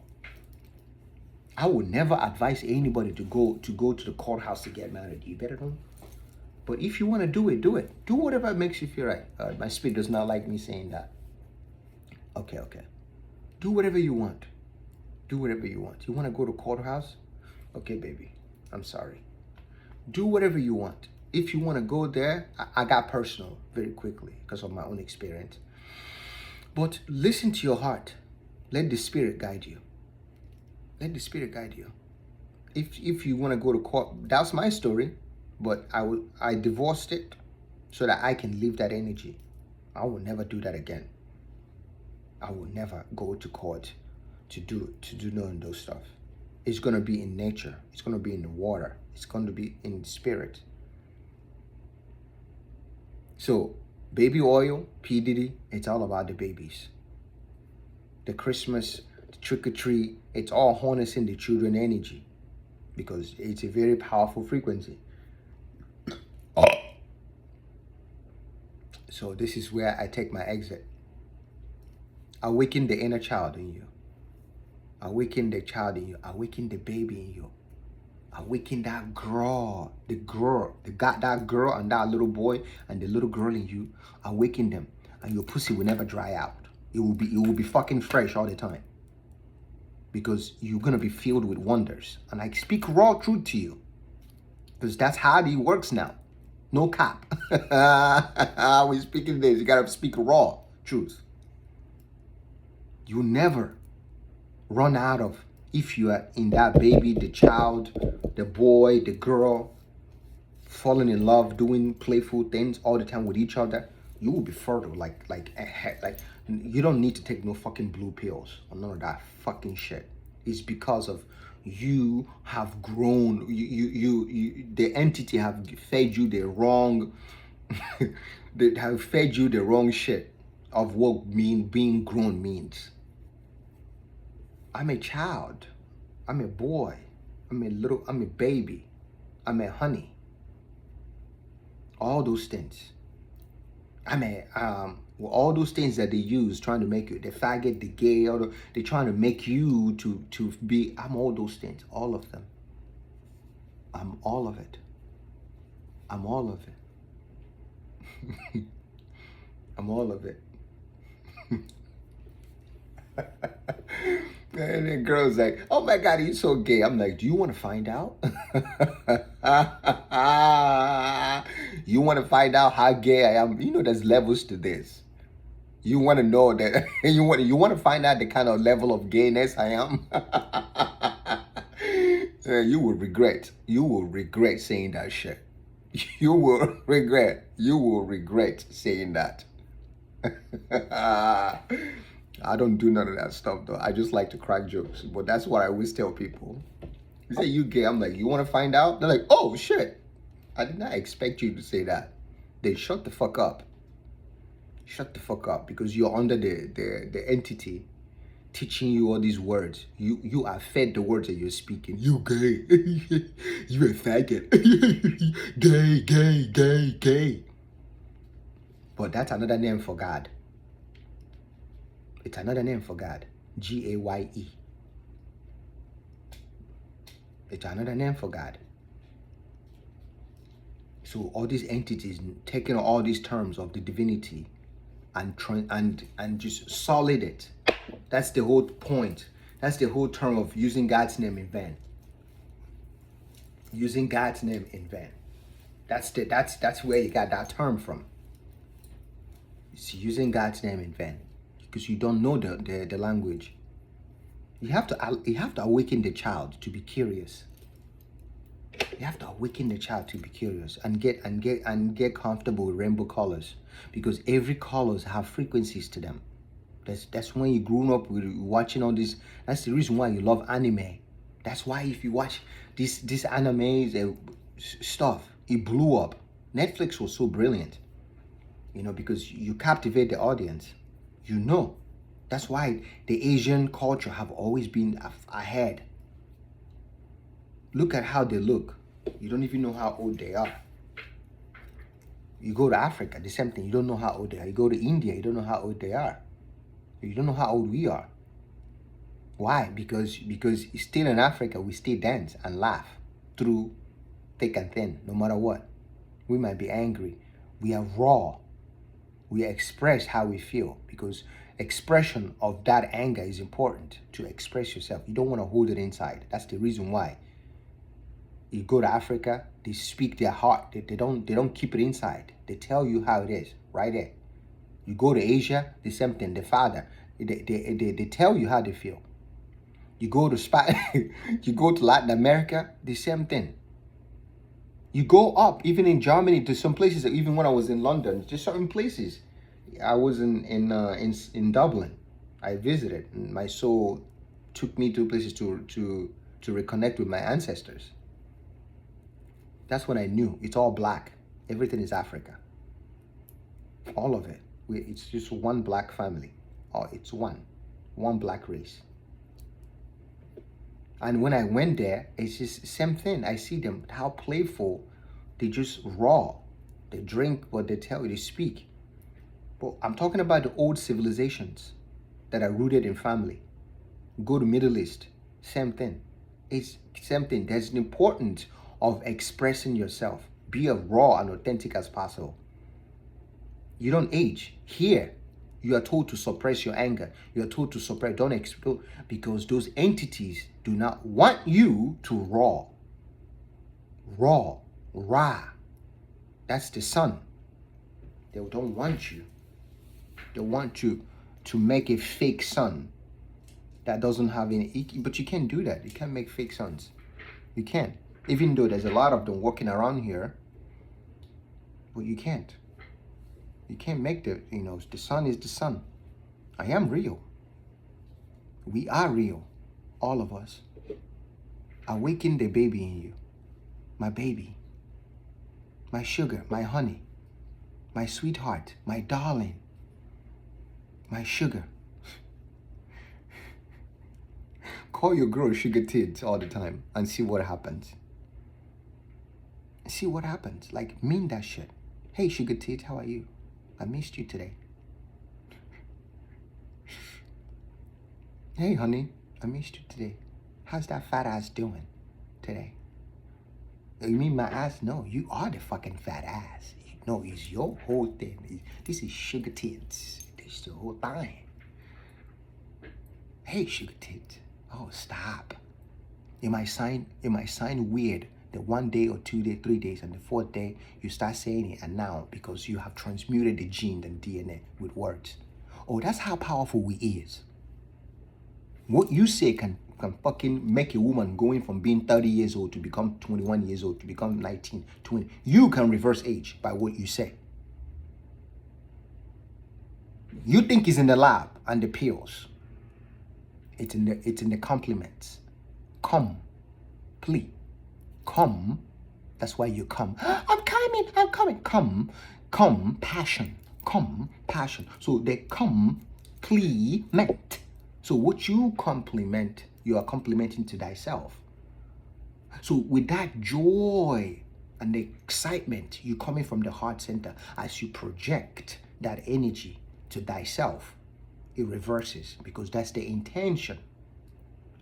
I would never advise anybody to go to the courthouse to get married. You better don't. But if you want to do it, do it. Do whatever makes you feel right. My spirit does not like me saying that. Okay. Do whatever you want. Do whatever you want. You want to go to courthouse? Okay, baby. I'm sorry. Do whatever you want. If you want to go there, I got personal very quickly because of my own experience. But listen to your heart. Let the Spirit guide you. Let the Spirit guide you. If you want to go to court, that's my story. But I divorced it so that I can leave that energy. I will never do that again. I will never go to court to do none of those stuff. It's going to be in nature. It's going to be in the water. It's going to be in spirit. So, baby oil, P. Diddy, it's all about the babies. The Christmas, the trick-or-treat, it's all harnessing the children energy because it's a very powerful frequency. So this is where I take my exit. Awaken the inner child in you. Awaken the child in you. Awaken the baby in you. Awaken that girl, that girl and that little boy and the little girl in you. Awaken them, and your pussy will never dry out. It will be fucking fresh all the time. Because you're gonna be filled with wonders. And I speak raw truth to you. Because that's how it works now. No cap. We're speaking this. You gotta speak raw truth. You never run out of, if you are in that baby, the child, the boy, the girl, falling in love, doing playful things all the time with each other, you will be fertile. Like you don't need to take no fucking blue pills or none of that fucking shit. It's because of you have grown. The entity have fed you the wrong. They have fed you the wrong shit of what being grown means. I'm a child. I'm a boy. I'm a baby. I'm a honey. All those things. All those things that they use trying to make you the faggot, the gay, they're trying to make you to be. I'm all those things, all of them. I'm all of it. I'm all of it. I'm all of it. And the girl's like, "Oh my God, he's so gay." I'm like, "Do you want to find out?" You want to find out how gay I am? You know, there's levels to this. You want to know that you want to find out the kind of level of gayness I am. You will regret. You will regret saying that shit. You will regret. You will regret saying that. I don't do none of that stuff though. I just like to crack jokes. But that's what I always tell people. You say you gay, I'm like, you want to find out? They're like, oh shit. I did not expect you to say that. Then shut the fuck up. Shut the fuck up, because you're under the entity teaching you all these words. You are fed the words that you're speaking. You gay. You a faggot. Gay, gay, gay, gay. But that's another name for God. It's another name for God. Gaye. It's another name for God. So all these entities taking all these terms of the divinity and just solid it. That's the whole point. That's the whole term of using God's name in vain. Using God's name in vain. That's where you got that term from. It's using God's name in vain because you don't know the language. You have to awaken the child to be curious. You have to awaken the child to be curious and get comfortable with rainbow colors, because every colors have frequencies to them. That's when you grew up with watching all this. That's the reason why you love anime. That's why if you watch this anime stuff, it blew up. Netflix was so brilliant, because you captivate the audience. That's why the Asian culture have always been ahead. Look at how they look. You don't even know how old they are. You go to Africa, the same thing. You don't know how old they are. You go to India, you don't know how old they are. You don't know how old we are. Why? Because still in Africa, we still dance and laugh through thick and thin, no matter what. We might be angry. We are raw. We express how we feel, because expression of that anger is important to express yourself. You don't want to hold it inside. That's the reason why. You go to Africa, they speak their heart. They don't keep it inside. They tell you how it is right there. You go to Asia, the same thing. The father, they tell you how they feel. You go to you go to Latin America, the same thing. You go up, even in Germany, to some places. Even when I was in London, just certain places. I was in Dublin. I visited. And my soul took me to places to reconnect with my ancestors. That's when I knew it's all black. Everything is Africa. All of it. It's just one black family. Oh, it's one black race. And when I went there, it's just the same thing. I see them, how playful. They just raw. They drink what they tell you, they speak. But I'm talking about the old civilizations that are rooted in family. Go to Middle East, same thing. It's same thing. There's an importance of expressing yourself. Be as raw and authentic as possible. You don't age. Here, you are told to suppress your anger. You are told to suppress, don't explode, because those entities do not want you to raw. Ra. That's the sun. They don't want you. They want you to make a fake sun that doesn't have any, but you can't do that. You can't make fake suns. You can't. Even though there's a lot of them walking around here, But you can't. You can't make the sun is the sun. I am real. We are real. All of us. Awaken the baby in you. My baby. My sugar, my honey. My sweetheart, my darling. My sugar. Call your girl sugar tits all the time and see what happens. See what happens. Like, mean that shit. Hey, sugar tits, how are you? I missed you today. Hey, honey, I missed you today. How's that fat ass doing today? You mean my ass? No, you are the fucking fat ass. No, it's your whole thing. This is sugar tits. This is the whole thing. Hey, sugar tits. Oh, stop. It might sound weird that 1 day or 2 days, 3 days, and the 4th day you start saying it and now because you have transmuted the gene and DNA with words. Oh, that's how powerful we is. What you say can fucking make a woman going from being 30 years old to become 21 years old to become 19, 20. You can reverse age by what you say. You think it's in the lab and the pills. It's in the compliments. Come, please. Come. That's why you come. I'm coming. Come, passion. Come, passion. So they compliment. So what you compliment, you are complimenting to thyself. So with that joy and the excitement, you coming from the heart center, as you project that energy to thyself, it reverses because that's the intention.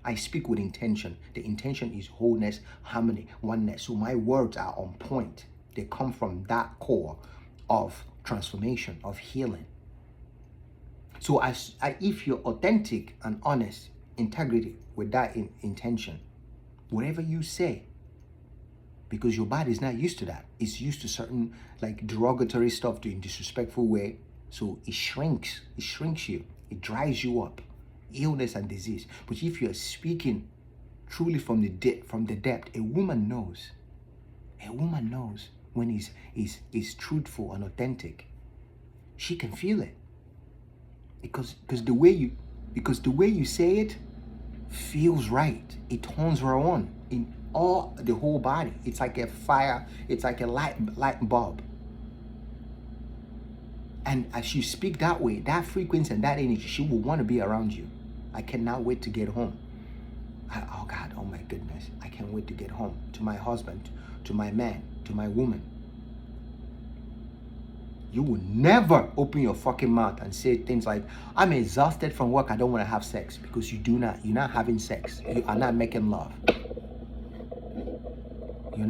I speak with intention. The intention is wholeness, harmony, oneness. So my words are on point. They come from that core of transformation, of healing. So if you're authentic and honest, integrity with that intention, whatever you say, because your body is not used to that. It's used to certain like derogatory stuff in a disrespectful way. So it shrinks you. It dries you up. Illness and disease. But if you're speaking truly from the depth, a woman knows when he's truthful and authentic. She can feel it. Because the way you say it feels right. It turns her on in the whole body. It's like a fire, it's like a light bulb. And as you speak that way, that frequency and that energy, she will want to be around you. I cannot wait to get home. Oh God, oh my goodness. I can't wait to get home to my husband, to my man, to my woman. You will never open your fucking mouth and say things like, I'm exhausted from work, I don't want to have sex. Because you're not having sex. You are not making love. You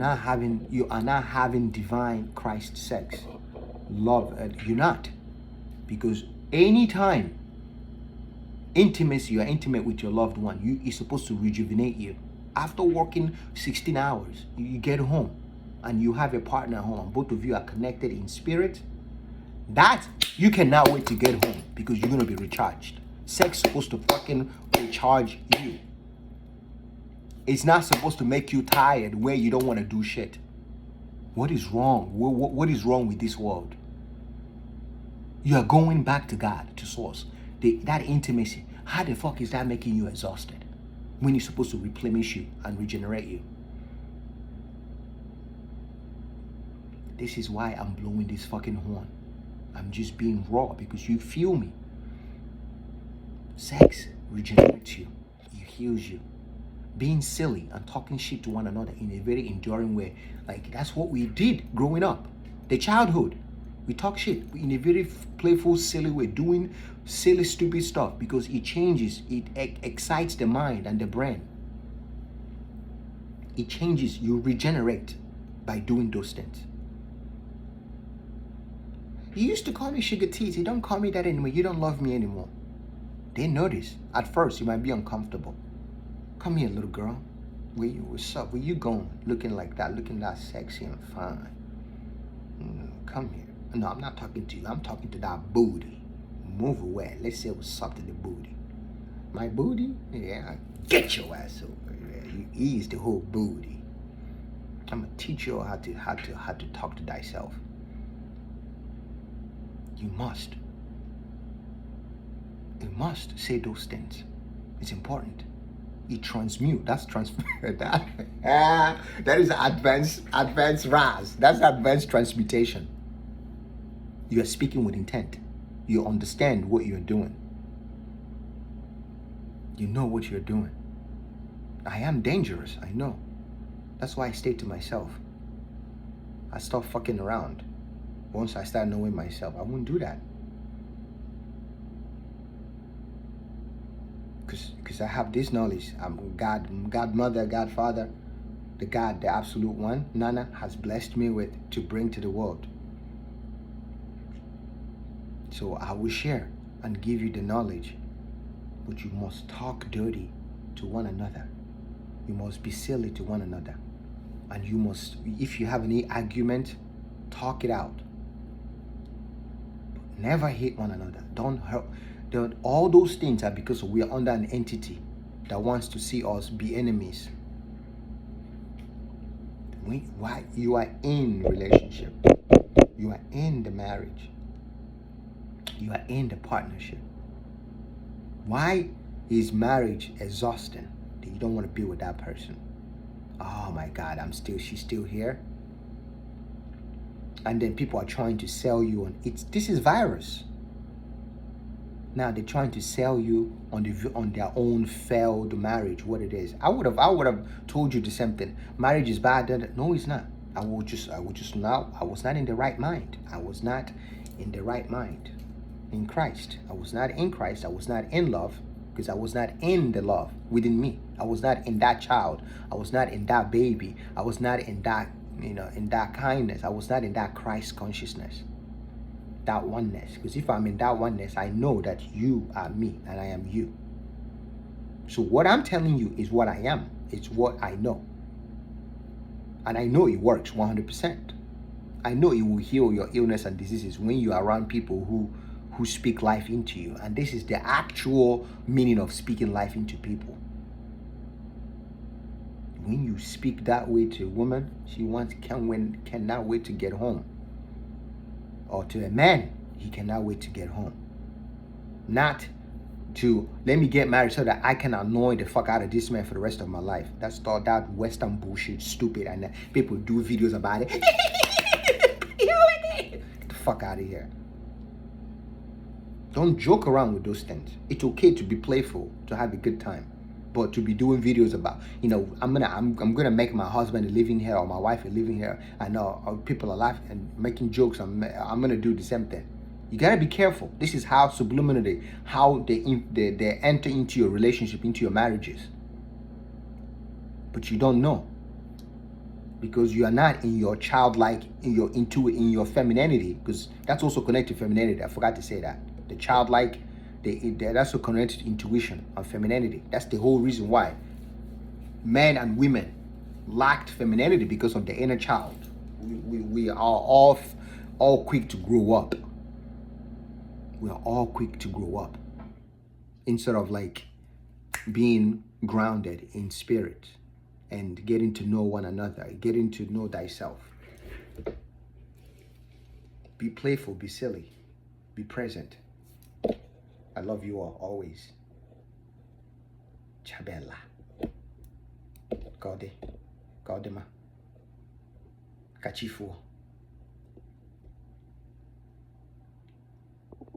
are not having divine Christ sex. Love, you're not. Because anytime intimacy, you're intimate with your loved one, it's supposed to rejuvenate you. After working 16 hours, you get home and you have a partner at home. Both of you are connected in spirit. That you cannot wait to get home because you're going to be recharged. Sex is supposed to fucking recharge you. It's not supposed to make you tired where you don't want to do shit. What is wrong? What is wrong with this world? You are going back to God, to source. That intimacy, how the fuck is that making you exhausted when it's supposed to replenish you and regenerate you? This is why I'm blowing this fucking horn. I'm just being raw because you feel me. Sex regenerates you. It heals you. Being silly and talking shit to one another in a very enduring way. Like, that's what we did growing up. The childhood. We talk shit in a very playful, silly way. Doing silly, stupid stuff because it changes. It excites the mind and the brain. It changes. You regenerate by doing those things. You used to call me sugar tits. You don't call me that anymore. You don't love me anymore. They notice. At first, you might be uncomfortable. Come here, little girl. What's up? Where you going? Looking like that. Looking that sexy and fine. Come here. No, I'm not talking to you. I'm talking to that booty. Move away. Let's say what's up to the booty. My booty? Yeah. Get your ass over here. You ease the whole booty. I'm gonna teach you how to talk to thyself. You must. You must say those things. It's important. It transmute. That's transfer. That is advanced RAS. That's advanced transmutation. You are speaking with intent. You understand what you're doing. You know what you're doing. I am dangerous, I know. That's why I stay to myself. I stop fucking around. Once I start knowing myself, I won't do that. Because I have this knowledge. I'm God, Godmother, Godfather, the God, the absolute one, Nana has blessed me with to bring to the world. So I will share and give you the knowledge. But you must talk dirty to one another. You must be silly to one another. And you must, if you have any argument, talk it out. But never hate one another. Don't hurt. All those things are because we are under an entity that wants to see us be enemies. Why you are in relationship, you are in the marriage, you are in the partnership. Why is marriage exhausting? That you don't want to be with that person. Oh my God, she's still here. And then people are trying to sell you on this is virus. Now they're trying to sell you on their own failed marriage, what it is. I would have told you the same thing. Marriage is bad. No, it's not. I was not in the right mind. I was not in the right mind. In Christ. I was not in Christ. I was not in love because I was not in the love within me. I was not in that child. I was not in that baby. I was not in that, in that kindness. I was not in that Christ consciousness. That oneness. Because if I'm in that oneness, I know that you are me and I am you. So what I'm telling you is what I am. It's what I know. And I know it works 100%. I know it will heal your illness and diseases when you are around people who speak life into you. And this is the actual meaning of speaking life into people. When you speak that way to a woman, she cannot wait to get home. Or to a man, he cannot wait to get home. Not to, let me get married so that I can annoy the fuck out of this man for the rest of my life. That's all that Western bullshit, stupid, and people do videos about it. Get the fuck out of here. Don't joke around with those things. It's okay to be playful, to have a good time. But to be doing videos about, I'm gonna make my husband a living here or my wife a living here. I know people are laughing and making jokes. I'm gonna do the same thing. You gotta be careful. This is how subliminally, how they enter into your relationship, into your marriages. But you don't know because you are not in your childlike, in your femininity. Because that's also connected to femininity. I forgot to say that. The childlike. That's a connected all and femininity. That's the whole reason why men and women lacked femininity, because of the inner child. We are all quick to grow up. We are all quick to grow up instead of like being grounded in spirit and getting to know one another, getting to know thyself. Be playful, be silly, be present. I love you all, always. Chabella. Gode. Godema. Kachifu.